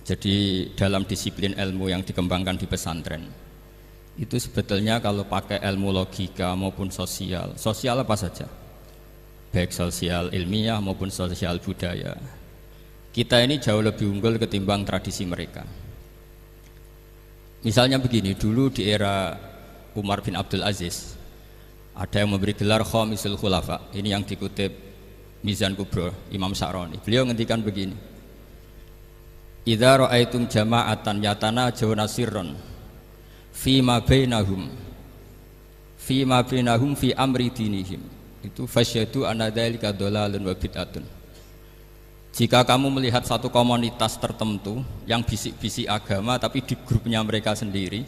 Jadi dalam disiplin ilmu yang dikembangkan di pesantren itu sebetulnya kalau pakai ilmu logika maupun sosial apa saja, baik sosial ilmiah maupun sosial budaya, kita ini jauh lebih unggul ketimbang tradisi mereka. Misalnya begini, dulu di era Umar bin Abdul Aziz ada yang memberi gelar Khamisul Khulafa, ini yang dikutip Mizan Kubro Imam Sa'roni. Beliau ngendikan begini, idza ra'aitum jama'atan yatanajawna sirran fi ma bainahum fi amri dinihim, itu fasyhadu anna dzalika dhalalun wa bid'atun. Jika kamu melihat satu komunitas tertentu yang bisik-bisik agama tapi di grupnya mereka sendiri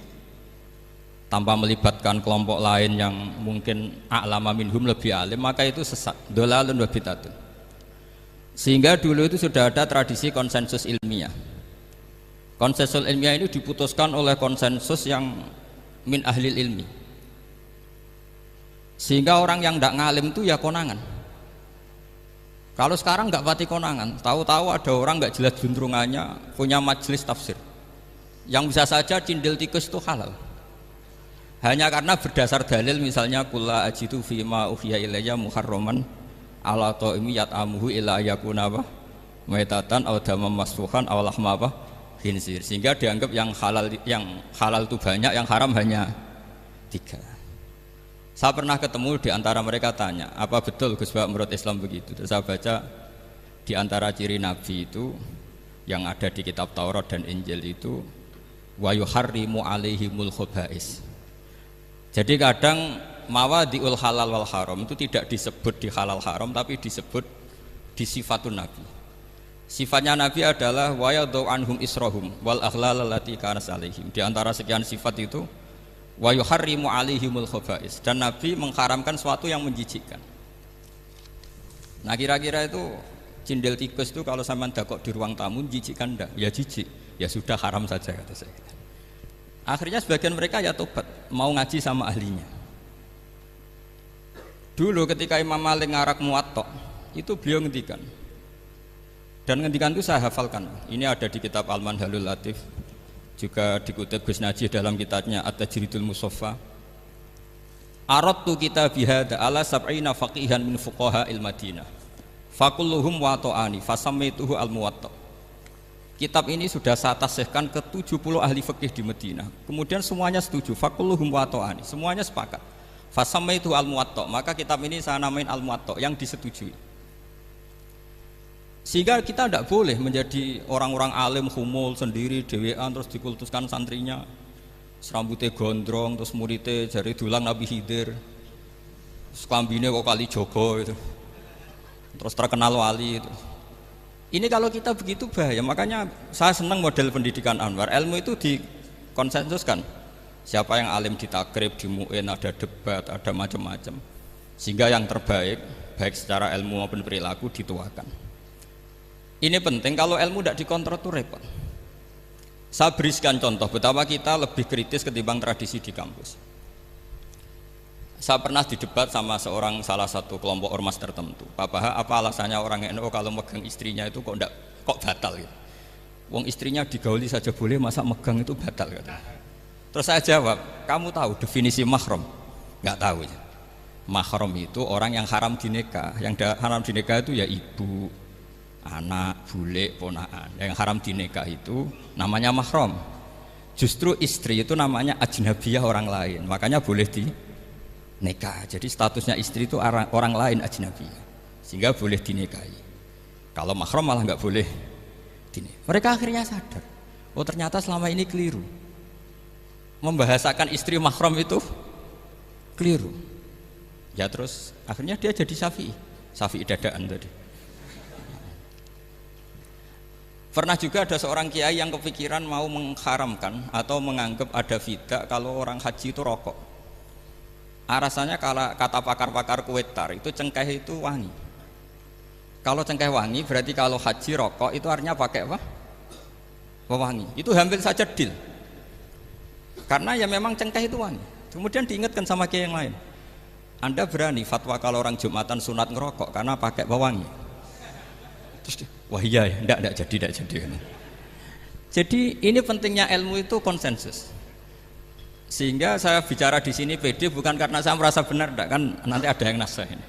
tanpa melibatkan kelompok lain yang mungkin a'lama minhum, lebih alim, maka itu sesat, dhalalun wa bid'atun. Sehingga dulu itu sudah ada tradisi konsensus ilmiah. Konsensus ilmiah ini diputuskan oleh konsensus yang min ahlil ilmi. Sehingga orang yang tidak ngalim itu ya konangan. Kalau sekarang nggak pati konangan, tahu-tahu ada orang nggak jelas juntrungannya punya majelis tafsir. Yang bisa saja cindil tikus itu halal. Hanya karena berdasar dalil, misalnya kula ajitu fima uhiya ilayya muharraman ala ta'imi yat'amuhu illa yakuna maitatan aw damam masfuhan aw lahma khinzir, sehingga dianggap yang halal itu banyak, yang haram hanya 3. Saya pernah ketemu di antara mereka, tanya, apa betul Gus Bak menurut Islam begitu? Terus saya baca di antara ciri Nabi itu yang ada di kitab Taurat dan Injil itu wa yuharrimu alaihimul khaba'is. Jadi kadang mawadi'ul halal wal haram itu tidak disebut di halal haram, tapi disebut di sifatun Nabi. Sifatnya Nabi adalah wa yadau anhum israhum wal aghlal allati kanat alaihim. Di antara sekian sifat itu wa yuharrimu alaihimul khaba'is, dan Nabi mengharamkan sesuatu yang menjijikkan. Nah, kira-kira itu cindil tikus itu kalau sampean dakok di ruang tamu menjijikkan enggak? Ya jijik. Ya sudah, haram saja, kata saya. Akhirnya sebagian mereka ya tobat, mau ngaji sama ahlinya. Dulu ketika Imam Malik ngarak Muwatta, itu beliau ngendikan, dan ngendikan itu saya hafalkan. Ini ada di kitab Al-Manhalul Latif, juga dikutip Gus Najih dalam kitabnya At-Tajridul Musaffa. Aradtu kitabi hadza ala sab'ina faqihan min fuqaha il-Madinah. Fakulluhum wata'ani fasammaituhu al-Muwatta. Kitab ini sudah saya tasihkan ke 70 ahli fikih di Madinah. Kemudian semuanya setuju, fakulluhum wata'ani, semuanya sepakat. Fasammaituhu al-Muwatta, maka kitab ini saya namain al-Muwatta, yang disetujui. Sehingga kita tidak boleh menjadi orang-orang alim humul sendiri dewean terus dikultuskan santrinya, serambutnya gondrong, terus muridnya jari dulang Nabi Khidir, sekambine kok kali Jogo itu, terus terkenal wali itu. Ini kalau kita begitu bahaya. Makanya saya senang model pendidikan Anwar, ilmu itu dikonsensuskan. Siapa yang alim ditakrib, di mu'in, ada debat, ada macam-macam, sehingga yang terbaik baik secara ilmu maupun perilaku dituakan. Ini penting, kalau ilmu tidak dikontrol itu repot. Saya berikan contoh betapa kita lebih kritis ketimbang tradisi di kampus. Saya pernah didebat sama salah satu kelompok ormas tertentu. Pak Paha, apa alasannya orang NU kalau megang istrinya itu kok batal gitu? Wong istrinya digauli saja boleh, masa megang itu batal gitu. Terus saya jawab, kamu tahu definisi mahram? Nggak tahu ya. Mahram itu orang yang haram dinikah. Yang haram dinikah itu ya ibu, anak, bule, ponaan. Yang haram dinikah itu namanya mahram. Justru istri itu namanya ajnabiyah, orang lain. Makanya boleh dinikah. Jadi statusnya istri itu orang lain, ajnabiyah, sehingga boleh dinikahi. Kalau mahram malah nggak boleh dinikah. Mereka akhirnya sadar, oh ternyata selama ini keliru. Membahasakan istri mahram itu keliru. Ya terus akhirnya dia jadi Syafi'i dadaan tadi. Pernah juga ada seorang kiai yang kepikiran mau mengharamkan atau menganggap ada fidah kalau orang haji itu rokok. Rasanya kalau kata pakar-pakar kuetar itu cengkeh itu wangi. Kalau cengkeh wangi berarti kalau haji rokok itu artinya pakai apa? Wangi. Itu hampir saja deal. Karena ya memang cengkeh itu wangi. Kemudian diingatkan sama kiai yang lain, Anda berani fatwa kalau orang Jumatan sunat ngerokok karena pakai pewangi? Terus wah iya ya, enggak jadi. Jadi ini pentingnya ilmu itu konsensus. Sehingga saya bicara di sini pede bukan karena saya merasa benar, enggak, kan nanti ada yang nasah ini.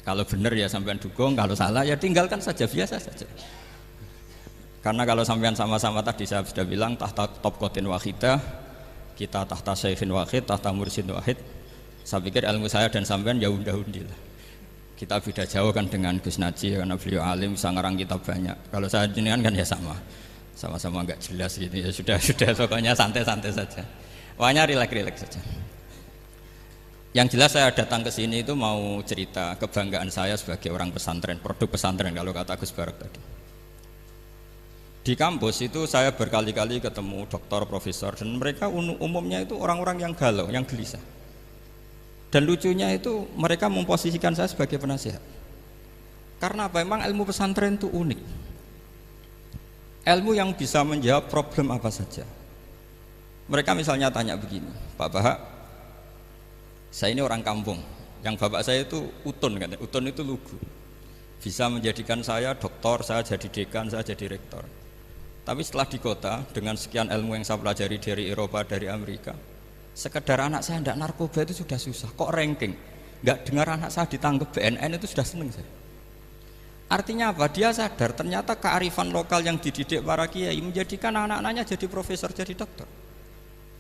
Kalau benar ya sampean dukung, kalau salah ya tinggalkan saja, biasa saja. Karena kalau sampean sama-sama tadi saya sudah bilang tahta topqatin wahidah, kita tahta syaikhin wahid, tahta mursyid wahid. Saya pikir ilmu saya dan sampean ya unda-undi lah. Kita beda jauh kan dengan Gus Naji karena beliau alim bisa ngarang kitab banyak. Kalau saya jenengan kan ya sama-sama enggak jelas gitu ya, sudah pokoknya santai-santai saja. Pokoknya rileks saja. Yang jelas saya datang ke sini itu mau cerita kebanggaan saya sebagai orang pesantren, produk pesantren kalau kata Gus Barak tadi. Di kampus itu saya berkali-kali ketemu doktor, profesor, dan mereka umumnya itu orang-orang yang galau, yang gelisah. Dan lucunya itu mereka memposisikan saya sebagai penasihat. Karena apa? Memang ilmu pesantren itu unik. Ilmu yang bisa menjawab problem apa saja. Mereka misalnya tanya begini, Pak Bahak, saya ini orang kampung, yang bapak saya itu utun, kan? Utun itu lugu, bisa menjadikan saya doktor, saya jadi dekan, saya jadi rektor. Tapi setelah di kota, dengan sekian ilmu yang saya pelajari dari Eropa, dari Amerika, sekedar anak saya tidak narkoba itu sudah susah, kok ranking? Nggak dengar anak saya ditangkap BNN itu sudah seneng saya. Artinya apa? Dia sadar ternyata kearifan lokal yang dididik para kiai menjadikan anak-anaknya jadi profesor, jadi dokter.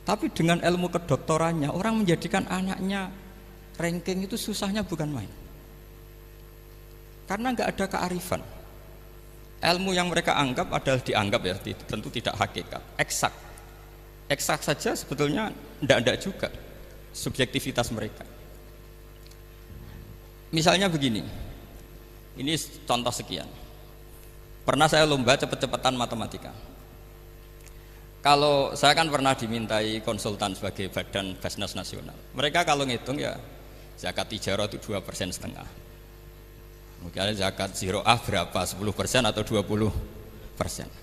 Tapi dengan ilmu kedoktorannya, orang menjadikan anaknya ranking itu susahnya bukan main. Karena nggak ada kearifan. Ilmu yang mereka anggap adalah dianggap ya, tentu tidak hakikat, eksak. Eksak saja sebetulnya tidak juga subjektivitas mereka. Misalnya begini, ini contoh sekian. Pernah saya lomba cepet-cepetan matematika. Kalau saya kan pernah dimintai konsultan sebagai badan Basnas Nasional. Mereka kalau ngitung ya zakat tijarah itu 2,5%. Mungkin zakat ziroah berapa? 10% atau 20%.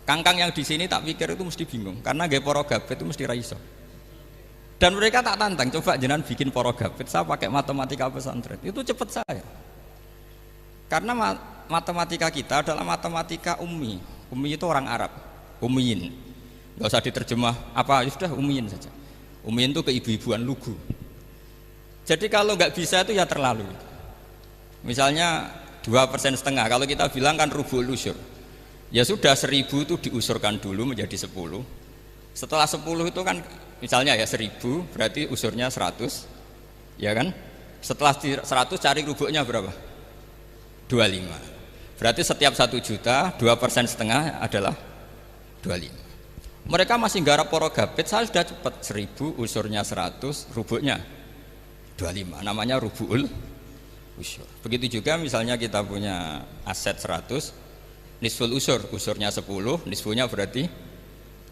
Kangkang yang di sini tak pikir itu mesti bingung karena gaya porogabit itu mesti raiso. Dan mereka tak tantang, coba jenengan bikin porogabit, saya pakai matematika pesantren. Itu cepat saya. Karena matematika kita adalah matematika ummi. Ummi itu orang Arab, ummiyin. Gak usah diterjemah apa, sudah ummiyin saja. Ummiyin itu keibu-ibuan lugu. Jadi kalau nggak bisa itu ya terlalu. Misalnya 2,5%, kalau kita bilang kan rubul usyur. Ya sudah 1.000 itu diusurkan dulu menjadi 10. Setelah 10 itu kan misalnya ya 1.000 berarti usurnya 100. Ya kan? Setelah 100 cari rubuknya berapa? 25. Berarti setiap 1 juta 2,5% adalah 25. Mereka masih garap porogabit, saya sudah cepat 1.000 usurnya 100, rubuknya 25, namanya rubuul usyur. Begitu juga misalnya kita punya aset 100, nisful usur, usurnya 10, nisfunya berarti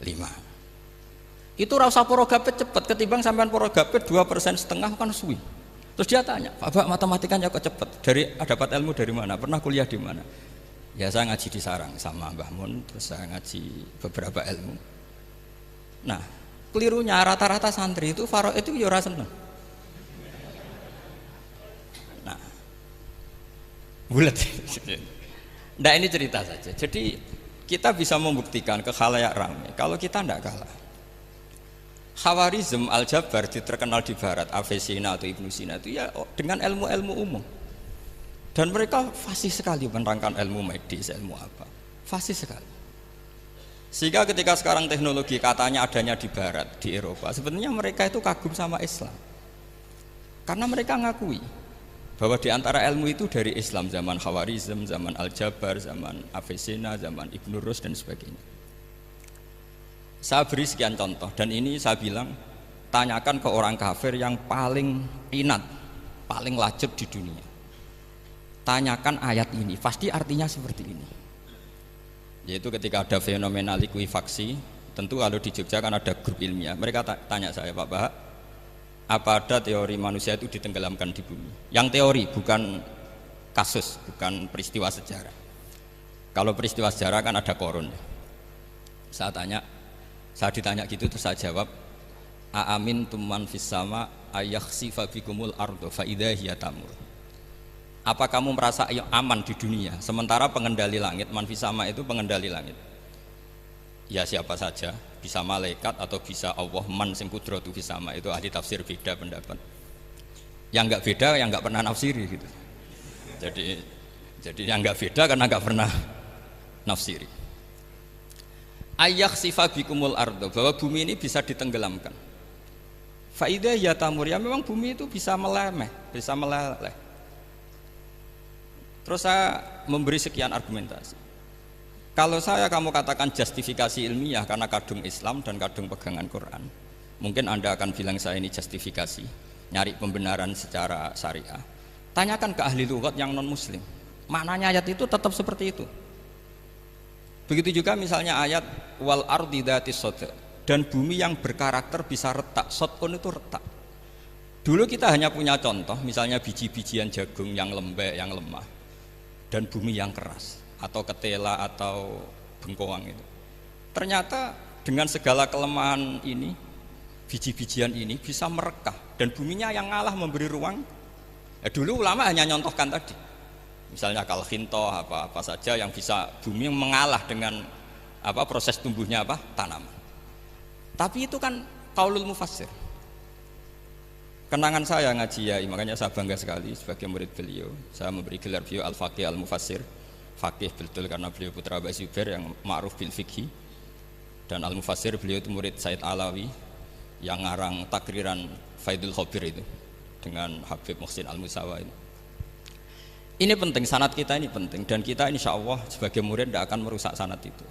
5. Itu rasa porogabit cepat ketimbang sampean porogabit 2,5% kan suwi. Terus dia tanya, Pak matematikanya kok cepat? Dapat ilmu dari mana? Pernah kuliah di mana? Ya saya ngaji di Sarang sama Mbah Mun, terus saya ngaji beberapa ilmu. Nah, kelirunya rata-rata santri itu faro itu ya ora seneng. Nah, bulat. Nah ini cerita saja. Jadi kita bisa membuktikan ke khalayak ramai kalau kita tidak kalah. Khawarizm Al-Jabar terkenal di Barat, Avicenna atau Ibnu Sina itu ya dengan ilmu-ilmu umum. Dan mereka fasih sekali menerangkan ilmu medis, ilmu apa, fasih sekali. Sehingga ketika sekarang teknologi katanya adanya di Barat, di Eropa, sebenarnya mereka itu kagum sama Islam. Karena mereka ngakui bahwa di antara ilmu itu dari Islam, zaman Khawarizm, zaman Al-Jabar, zaman Avicenna, zaman Ibnu Rus dan sebagainya. Saya beri sekian contoh dan ini saya bilang tanyakan ke orang kafir yang paling inat, paling lajeb di dunia. Tanyakan ayat ini, pasti artinya seperti ini. Yaitu ketika ada fenomena likuifaksi, tentu kalau di Jogja kan ada grup ilmiah. Mereka tanya saya, Pak Bahak, apa ada teori manusia itu ditenggelamkan di bumi? Yang teori, bukan kasus, bukan peristiwa sejarah. Kalau peristiwa sejarah kan ada korun. Saya ditanya gitu terus saya jawab, Aamin tuman fissama ayakhsifa bikumul ardo fa idza hiya tamur. Apa kamu merasa aman di dunia sementara pengendali langit, man fissama itu pengendali langit, ya siapa saja, bisa malaikat atau bisa Allah, man sing kudratu fis sama, itu ahli tafsir beda pendapat. Yang enggak beda yang enggak pernah nafsiri gitu. Jadi yang enggak beda karena enggak pernah nafsiri. Ayyak sifa bikumul ardo, bahwa bumi ini bisa ditenggelamkan. Faidah ya tamur, ya memang bumi itu bisa meleleh. Terus saya memberi sekian argumentasi. Kalau kamu katakan justifikasi ilmiah karena kadung Islam dan kadung pegangan Quran, mungkin Anda akan bilang saya ini justifikasi, nyari pembenaran secara syariah. Tanyakan ke ahli lughat yang non muslim, maknanya ayat itu tetap seperti itu. Begitu juga misalnya ayat wal ardi dzatis sodq, dan bumi yang berkarakter bisa retak. Sodqun itu retak. Dulu kita hanya punya contoh, misalnya biji-bijian jagung yang lembek, yang lemah, dan bumi yang keras, atau ketela atau bengkoang itu. Ternyata dengan segala kelemahan ini, biji-bijian ini bisa merekah, dan buminya yang ngalah memberi ruang. Dulu ulama hanya nyontohkan tadi, misalnya kalkhinto apa saja yang bisa bumi mengalah dengan proses tumbuhnya tanaman. Tapi itu kan qaulul mufassir. Kenangan saya ngaji Yai, makanya saya bangga sekali sebagai murid beliau. Saya memberi gelar beliau al-faqih al-mufassir. Faqih betul karena beliau putra Mbah Zubair yang ma'ruf bil fiqhi, dan al-mufassir beliau itu murid Said Alawi yang ngarang takriran Faidul Khabir itu dengan Habib Muhsin Al-Musawa itu. Ini penting, sanad kita ini penting, dan kita insya Allah sebagai murid tidak akan merusak sanad itu.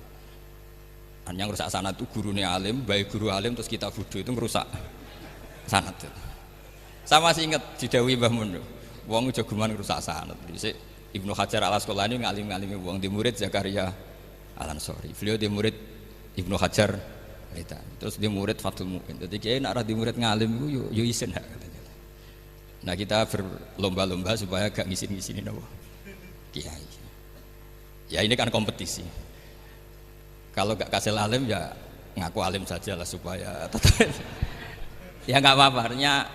Dan yang merusak sanad itu gurunya alim, baik guru alim terus kita bodoh, itu merusak sanad itu. Saya masih ingat didawi Mbah Mun, wong jagoan merusak sanad. Ibnu Hajar Al-Asqalani ngalim-ngalimi wong, di murid Zakaria Al-Ansori, beliau di murid Ibnu Hajar terus di murid Fathul Mu'in. Jadi kiai nak di murid ngalim itu yo isin hak katanya. Nah kita berlomba-lomba supaya gak ngisin-ngisinin apa kiai. Ya ini kan kompetisi. Kalau gak kasih alim ya ngaku alim saja lah supaya tetap. Ya nggak apa-apa, artinya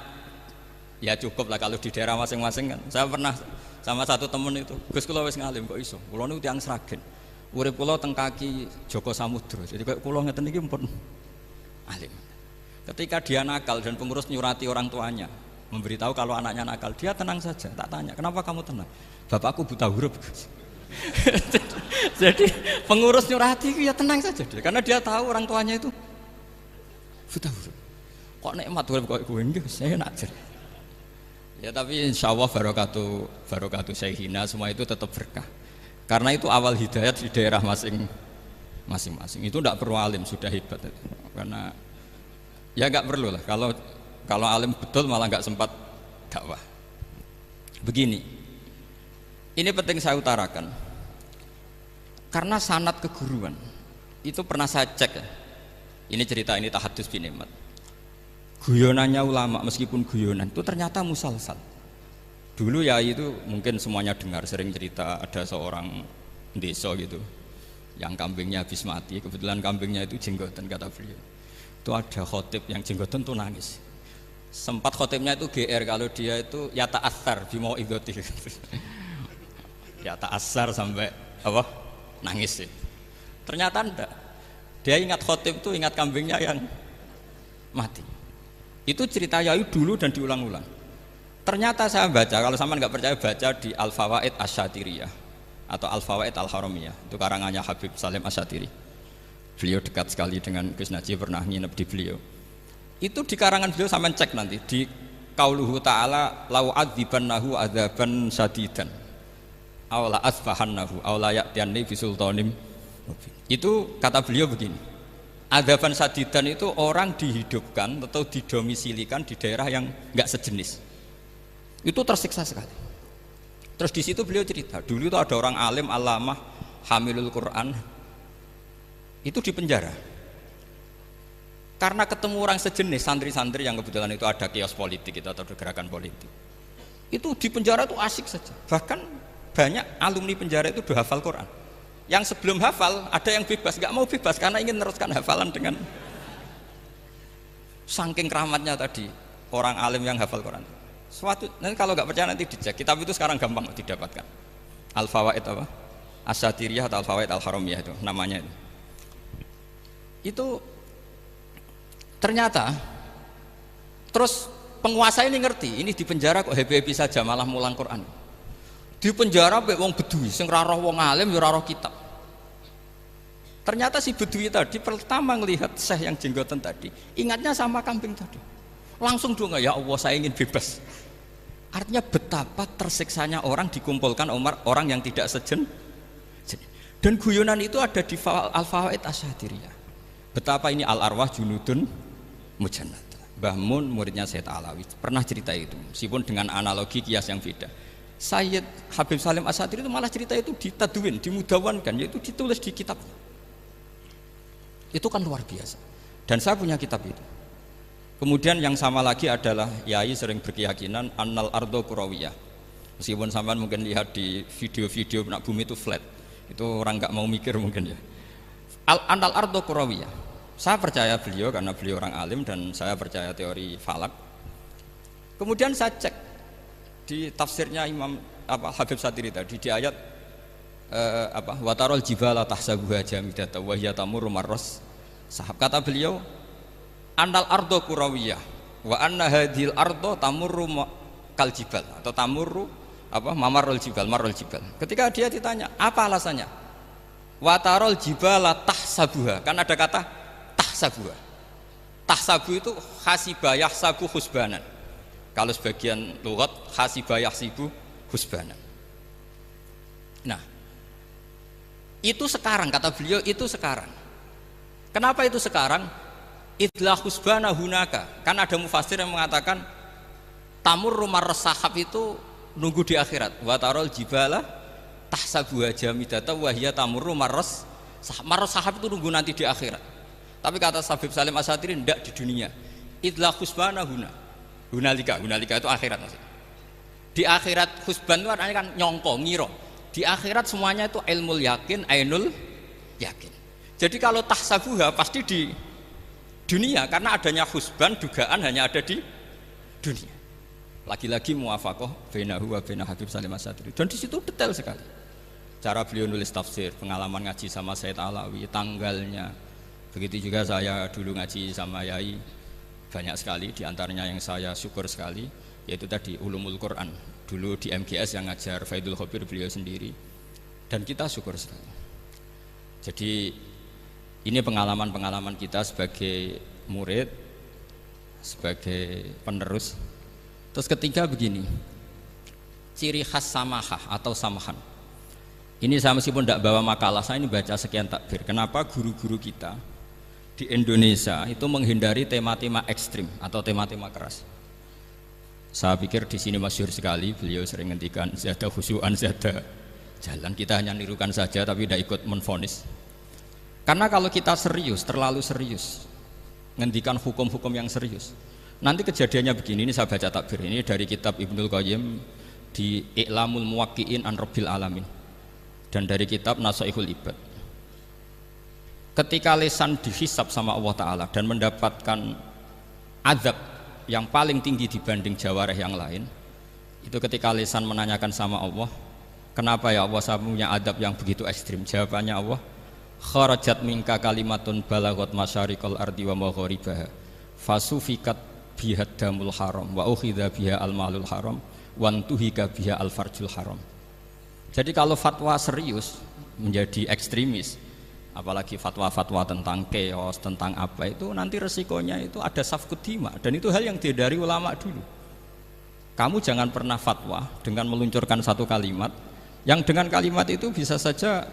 ya cukup lah kalau di daerah masing-masing kan. Saya pernah sama satu temen itu, Gus kula wis ngalim kok iso. Kula niku tiyang Sragen. Urip kula teng kaki Joko Samudra. Jadi kok kula ngeten iki pun alim. Ketika dia nakal dan pengurus nyurati orang tuanya, memberitahu kalau anaknya nakal, dia tenang saja. Tak tanya, "Kenapa kamu tenang?" "Bapakku buta huruf." Jadi pengurus nyurati itu ya tenang saja dia, karena dia tahu orang tuanya itu buta huruf. Kok nikmat urip kok kowe nggih, saya nak. Ya tapi insya Allah barokatuh Syekhina semua itu tetap berkah. Karena itu awal hidayat di daerah masing-masing. Itu tidak perlu alim, sudah hebat. Karena ya nggak perlu lah. Kalau alim betul malah nggak sempat dakwah. Begini, ini penting saya utarakan. Karena sanad keguruan itu pernah saya cek ya. Ini cerita ini tahadus bin Nikmat. Guyonannya ulama meskipun guyonan itu ternyata musalsal. Dulu ya itu mungkin semuanya dengar sering cerita ada seorang desa gitu yang kambingnya habis mati, kebetulan kambingnya itu jenggotan kata beliau. Itu ada khotib yang jenggotan tuh nangis. Sempat khotibnya itu GR kalau dia itu ya ta'assar bimau idoti. Ya ta'assar sampai nangis sih. Ternyata enggak. Dia ingat khotib itu ingat kambingnya yang mati. Itu cerita Yai dulu dan diulang-ulang. Ternyata saya baca, kalau sampean nggak percaya baca di Al-Fawaid Asy-Syatiriyah atau Al-Fawaid Al-Haramiyah, itu karangannya Habib Salim Asy-Syatiri. Beliau dekat sekali dengan Gus Najib, pernah nginep di beliau. Itu di karangan beliau sampean cek nanti di qauluhu ta'ala lau adzibannahu adzaban syadidan aw la asfahannahu aw la ya'tiyanni bi sultanim. Itu kata beliau begini. Adzaban syadidan itu orang dihidupkan atau didomisilikan di daerah yang enggak sejenis. Itu tersiksa sekali. Terus di situ beliau cerita, dulu itu ada orang alim alamah hamilul Quran itu di penjara. Karena ketemu orang sejenis, santri-santri yang kebetulan itu ada kios politik itu atau gerakan politik. Itu di penjara itu asik saja. Bahkan banyak alumni penjara itu udah hafal Quran. Yang sebelum hafal ada yang bebas, nggak mau bebas karena ingin meneruskan hafalan dengan saking keramatnya tadi orang alim yang hafal Quran. Nanti kalau nggak percaya nanti dicek. Kitab itu sekarang gampang didapatkan. Al-Fawaid Asy-Syatiriyah atau Al-Fawaid Al-Haramiyah itu namanya itu. Itu ternyata terus penguasa ini ngerti, ini di penjara kok happy-happy saja malah mulang Quran. Di penjara mek wong bedui sing ora roh wong alim ya ora roh kitab. Ternyata si bedui tadi pertama melihat syekh yang jenggotan tadi, ingatnya sama kambing tadi. Langsung doa, ya Allah saya ingin bebas. Artinya betapa tersiksanya orang dikumpulkan orang yang tidak sejen. Dan guyonan itu ada di Al-Fawaid Asy-Syadiriyah. Betapa ini al-arwah junudun mujannad. Mbah Mun muridnya Sayyid Alawi pernah cerita itu, meskipun dengan analogi kias yang beda. Sayyid Habib Salim Asy-Syadili itu malah cerita itu ditadwin, dimudawankan, yaitu ditulis di kitab. Itu kan luar biasa. Dan saya punya kitab itu. Kemudian yang sama lagi adalah Yai sering berkeyakinan annal ardo kurawiyah. Meskipun sampean mungkin lihat di video-video nak bumi itu flat, itu orang nggak mau mikir mungkin ya. Annal ardo kurawiyah. Saya percaya beliau karena beliau orang alim dan saya percaya teori falak. Kemudian saya cek di tafsirnya Imam Habib Syadili tadi di ayat watarol jibala tahsabuha jamidata wa hiya tamurru marras sahab. Kata beliau annal ardo kurawiyah wa anna hadhil ardo tamurru kal jibal atau tamurru mamarul jibal marul jibal. Ketika dia ditanya apa alasannya, watarol jibala tahsabuha, kan ada kata tahsabuha. Tahsabu itu hasibah yahsabu husbanan. Kalau sebagian lughat hasibah yahsibu husbanan. Nah, itu sekarang kata beliau, itu sekarang. Kenapa itu sekarang? Idlah husbana hunaka. Kan ada mufassir yang mengatakan tamurru marras sahab itu nunggu di akhirat. Wa tarol jibala tahsabuha jamidata wa hiya tamurru marras sahab. Marras sahab itu nunggu nanti di akhirat. Tapi kata Habib Salim Asy-Syadili tidak di dunia. Idlah husbana hunalika itu akhirat maksudnya. Di akhirat husban itu artinya kan nyongko, ngiro. Di akhirat semuanya itu ilmul yakin, ainul yakin. Jadi kalau tahsabuha pasti di dunia karena adanya husban, dugaan hanya ada di dunia. Lagi-lagi muwafaqah bainahu wa baina Habib Salim Asy-Syadili. Dan di situ detail sekali. Cara beliau nulis tafsir, pengalaman ngaji sama Sayyid Alawi, tanggalnya. Begitu juga saya dulu ngaji sama Yai, banyak sekali diantaranya yang saya syukur sekali, yaitu tadi ulumul Quran. Dulu di MGS yang ngajar Faidul Khobir beliau sendiri, dan kita syukur sekali. Jadi ini pengalaman-pengalaman kita sebagai murid, sebagai penerus. Terus ketiga begini, ciri khas samahah atau samahan. Ini saya meskipun tidak bawa makalah, saya ini baca sekian takbir. Kenapa guru-guru kita di Indonesia itu menghindari tema-tema ekstrim atau tema-tema keras? Saya pikir di sini masyhur sekali, beliau sering ngendikan zada khusyu'an zada jalan. Kita hanya nirukan saja tapi tidak ikut menvonis. Karena kalau kita serius, terlalu serius ngendikan hukum-hukum yang serius, nanti kejadiannya begini. Ini saya baca takbir ini dari kitab Ibnul Qayyim di I'lamul Muwaqqi'in an Rabbil Alamin dan dari kitab Nasaihul Ibad. Ketika lisan dihisab sama Allah Ta'ala dan mendapatkan azab yang paling tinggi dibanding jawareh yang lain, itu ketika lisan menanyakan sama Allah, kenapa ya Allah saya punya adab yang begitu ekstrim? Jawabannya Allah, kharajat minka kalimatun balagot masyariqal ardi wa magharibaha fasufikat biha damul haram wa ukhidha biha al-malul haram wantuhika biha al-farjul haram. Jadi kalau fatwa serius menjadi ekstremis, apalagi fatwa-fatwa tentang chaos, tentang apa, itu nanti resikonya itu ada safkut dima, dan itu hal yang dihindari ulama dulu. Kamu jangan pernah fatwa dengan meluncurkan satu kalimat yang dengan kalimat itu bisa saja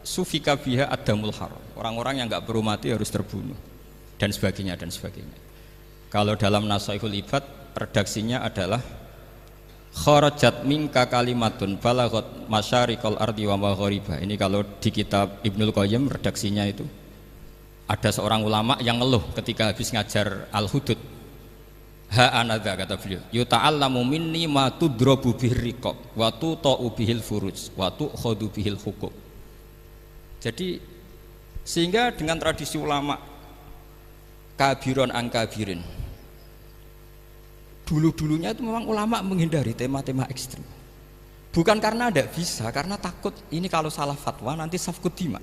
sufika biha adamul haram, orang-orang yang nggak perlu mati harus terbunuh, dan sebagainya dan sebagainya. Kalau dalam Nasaihul Ibad redaksinya adalah kharajat minka kalimatun balagot masyariqal ardi wa maghariba. Ini kalau di kitab Ibnul Qayyim redaksinya itu ada seorang ulama yang ngeluh ketika habis ngajar Al-Hudud. Ha anadza, kata beliau, yuta'allamu minni ma tudrabu bihir riqab wa tuta'u bihil furuj wa tu'khadhu bihil huquq. Jadi sehingga dengan tradisi ulama kabiron angkabirin, dulu-dulunya itu memang ulama menghindari tema-tema ekstrim. Bukan karena tidak bisa, karena takut ini kalau salah fatwa nanti safkut dima.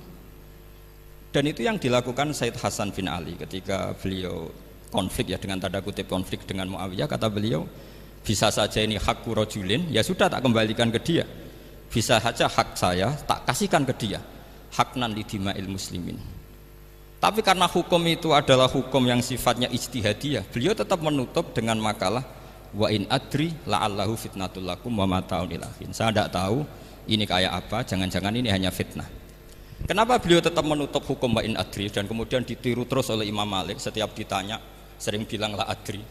Dan itu yang dilakukan Said Hasan bin Ali ketika beliau konflik ya, dengan tanda kutip konflik dengan Muawiyah. Kata beliau, bisa saja ini hak rajulin, ya sudah tak kembalikan ke dia. Bisa saja hak saya tak kasihkan ke dia, haknan lidima'il muslimin. Tapi karena hukum itu adalah hukum yang sifatnya ijtihadiyah, beliau tetap menutup dengan makalah wa in adri la'allahu fitnatul lakum wa mata'un ilahin. Saya tidak tahu ini kayak apa, jangan-jangan ini hanya fitnah. Kenapa beliau tetap menutup hukum wa in adri dan kemudian ditiru terus oleh Imam Malik, setiap ditanya sering bilang la adri,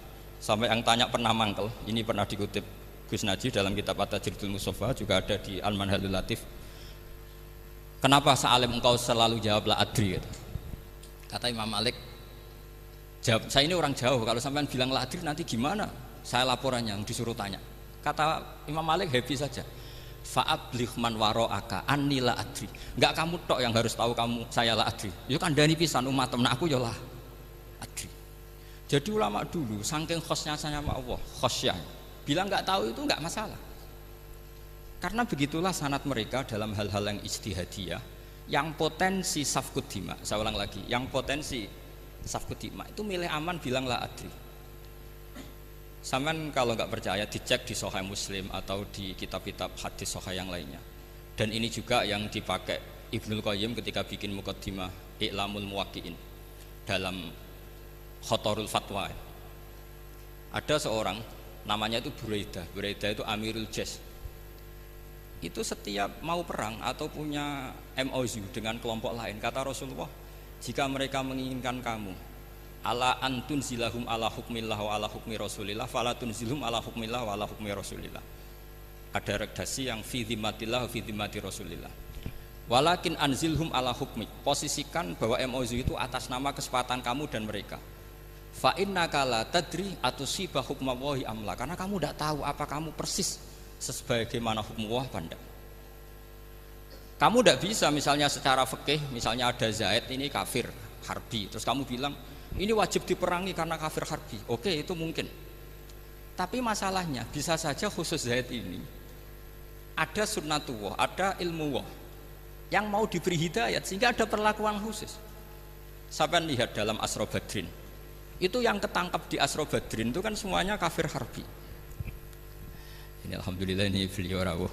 sampai yang tanya pernah mangkel. Ini pernah dikutip Gus Najih dalam kitab At-Tajridul Mustafa, juga ada di Al-Manhalul Latif. Kenapa sealim engkau selalu jawab la adri gitu? Kata Imam Malik, jawab, saya ini orang jauh, kalau sampean bilang la adri nanti gimana? Saya laporannya yang disuruh tanya. Kata Imam Malik happy saja. Fa'abligh man wara'aka anni la adri. Enggak kamu tok yang harus tahu kamu saya la adri. Yo kandhani pisan umat temen aku yo la adri. Jadi ulama dulu saking khosnya sama Allah, khosyah. Bilang enggak tahu itu enggak masalah. Karena begitulah sanad mereka dalam hal-hal yang ijtihadiyah. Yang potensi safkud dima, saya ulang lagi, yang potensi safkud dima itu milih aman bilang la adri. Saman kalau nggak percaya dicek di Sahih Muslim atau di kitab-kitab hadis Sahih yang lainnya. Dan ini juga yang dipakai Ibnul Qayyim ketika bikin Muqaddimah I'lamul Muwaqqi'in dalam Khotorul Fatwa. Ada seorang namanya itu Buraidah. Buraidah itu Amirul Jais. Itu setiap mau perang atau punya MOU dengan kelompok lain, kata Rasulullah, jika mereka menginginkan kamu ala antun zilahum ala hukmillah wa ala hukmi rasulillah fala tunzilhum ala hukmillah wa ala hukmi rasulillah. Ada redaksi yang fi dhimmatillah wa fi dhimmati rasulillah. Walakin anzilhum ala hukmi, posisikan bahwa MOU itu atas nama kesepakatan kamu dan mereka. Fa innaka la tadri atusiba hukmallahi amla, karena kamu tidak tahu apa kamu persis sebagaimana hukum Allah pandang. Kamu tidak bisa misalnya secara fikih, misalnya ada Zaid ini kafir harbi, terus kamu bilang ini wajib diperangi karena kafir harbi. Oke, itu mungkin. Tapi masalahnya bisa saja khusus Zaid ini ada sunnatullah, ada ilmu Allah yang mau diberi hidayat sehingga ada perlakuan khusus. Sampai lihat dalam Asra Badrin, itu yang ketangkap di Asra Badrin itu kan semuanya kafir harbi. Ini alhamdulillah ini beliau rawuh.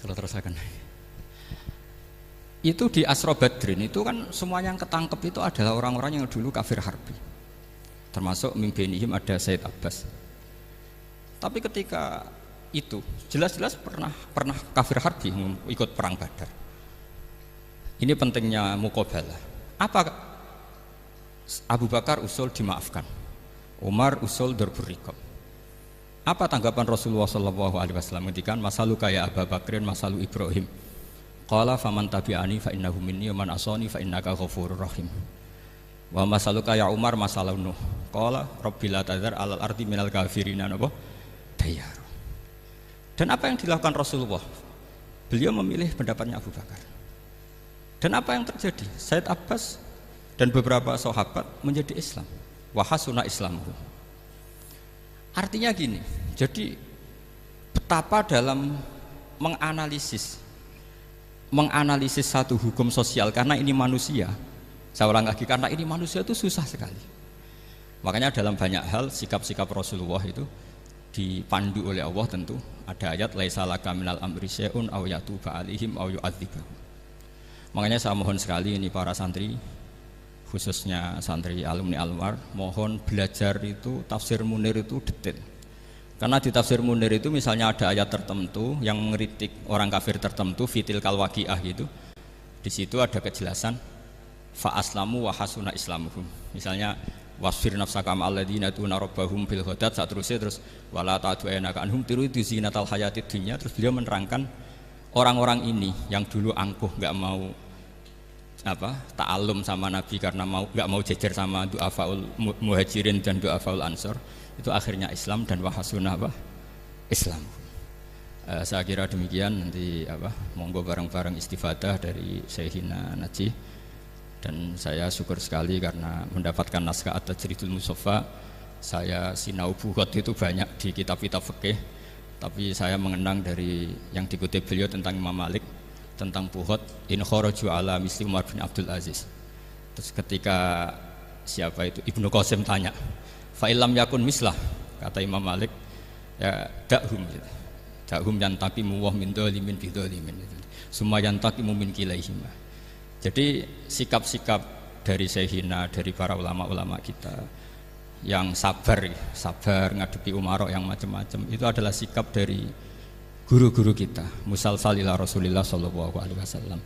Kalau terusakan. Itu di Asra Badrin itu kan semua yang ketangkep itu adalah orang-orang yang dulu kafir harbi, termasuk mimpinihim ada Said Abbas. Tapi ketika itu jelas-jelas pernah kafir harbi ikut perang Badar. Ini pentingnya muqabalah. Apa Abu Bakar usul dimaafkan, Umar usul darbur riqab. Apa tanggapan Rasulullah SAW ketika masaluka ya Abu Bakrin masalu Ibrahim? Qala faman tabi'ani fa innahu minni wa man asani fa innaka ghafurur rahim. Wa masaluka ya Umar masalau Nuh. Qala rabbil la tadzar alal ardi minal kafirina napa dayar. Dan apa yang dilakukan Rasulullah? Beliau memilih pendapatnya Abu Bakar. Dan apa yang terjadi? Said Abbas dan beberapa sahabat menjadi Islam. Wa hasuna islamuhu. Artinya gini, jadi betapa dalam menganalisis satu hukum sosial, karena ini manusia, saya ulang lagi, karena ini manusia itu susah sekali. Makanya dalam banyak hal sikap-sikap Rasulullah itu dipandu oleh Allah. Tentu ada ayat laisa laka minal amri syai'un aw yatuba alaihim aw yu'adzibahum. Makanya saya mohon sekali ini para santri, khususnya santri alumni Anwar, mohon belajar itu tafsir Munir itu detail. Karena di tafsir Munir itu misalnya ada ayat tertentu yang mengkritik orang kafir tertentu, fitil kalwaqiah gitu. Di situ ada kejelasan fa aslamu wa hasuna islamuhum. Misalnya wasfir nafsaka ma'al ladzina tuna rabbahum bil ghadat, terus wala ta'du aynaka anhum turidu zinatal hayatid dunya. Terus beliau menerangkan orang-orang ini yang dulu angkuh enggak mau ta'alum sama Nabi karena enggak mau jejer sama du'afaul muhajirin dan du'afaul ansor, itu akhirnya Islam dan wahasuna Islam. Saya kira demikian, nanti monggo bareng-bareng istifadah dari Syekhina Najih. Dan saya syukur sekali karena mendapatkan naskah At-Tajridul Mushaffa. Saya sinau buhot itu banyak di kitab-kitab fikih, tapi saya mengenang dari yang dikutip beliau tentang Imam Malik, tentang buhot in kharaju ala misli Umar bin Abdul Aziz. Terus ketika siapa itu Ibnu Qasim tanya, fa illam yakun mislah, kata Imam Malik, ya dakhum gitu. Dakhum yantaqimu wa min dzalimin bi dzalimin. Summa yantaqimu min kilaihima. Jadi sikap-sikap dari Syekhina, dari para ulama-ulama kita yang sabar ngadepi umarok yang macam-macam, itu adalah sikap dari guru-guru kita, musalsal ila Rasulillah sallallahu alaihi wasallam.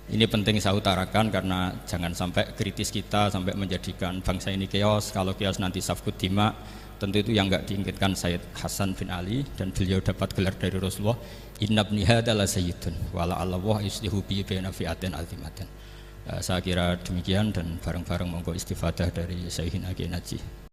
Ini penting saya utarakan karena jangan sampai kritis kita sampai menjadikan bangsa ini keos. Kalau keos nanti safkut dima, tentu itu yang enggak diinginkan Sayyid Hasan bin Ali, dan beliau dapat gelar dari Rasulullah, inna ibni hadza la sayyidun wa la Allah yuslihu bi baina fi'atin azimatin. Saya kira demikian, dan bareng-bareng monggo istifadah dari Syekhina Najih.